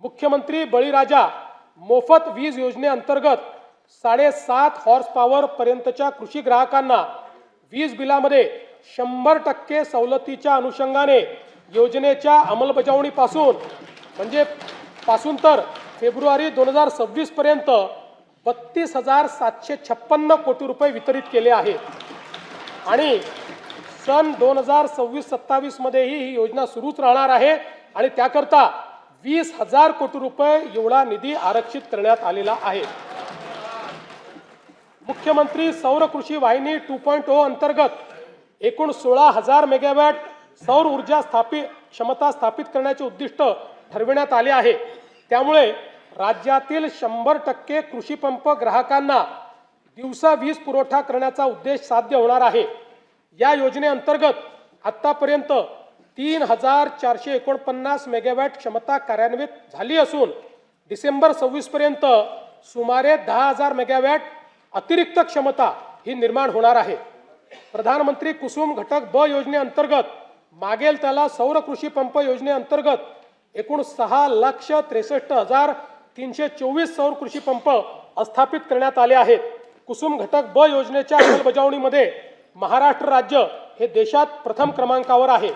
मुख्यमंत्री बळीराजा मोफत वीज योजनेअंतर्गत 7.5 हॉर्स पॉवर पर्यंतच्या कृषी ग्राहकांना वीज बिलामध्ये 100% सवलतीच्या अनुषंगाने योजनेच्या अंमलबजावणीपासून तर फेब्रुवारी 2026 पर्यंत 32,756 कोटी रुपये वितरित केले आहेत आणि सन 2026-27 मध्येही ही योजना सुरूच राहणार आहे आणि त्याकरता 20,000 कोटी रुपये एवढा निधी आरक्षित करण्यात आलेला आहे। मुख्यमंत्री सौर कृषी वाहिनी 2.0 अंतर्गत एकूण 16,000 मेगावॅट सौर ऊर्जा क्षमता स्थापित करण्याचे उद्दिष्ट ठरविण्यात आले आहे। त्यामुळे राज्यातील 100% कृषी पंप ग्राहकांना दिवसा वीज पुरवठा करण्याचा उद्देश साध्य होणार आहे। या योजनेअंतर्गत आतापर्यंत 3,449 मेगावॅट क्षमता कार्यान्वित झाली असून डिसेंबर 26 पर्यंत सुमारे 10,000 मेगावॅट अतिरिक्त क्षमता ही निर्माण होणार आहे। प्रधानमंत्री कुसुम घटक ब योजनेअंतर्गत मागेल त्याला सौर कृषी पंप योजनेअंतर्गत एकूण 6,63,324 सौर कृषी पंप स्थापित करण्यात आले आहेत। कुसुम घटक ब योजनेच्या अंमलबजावणीमध्ये महाराष्ट्र राज्य हे देशात प्रथम क्रमांकावर आहे।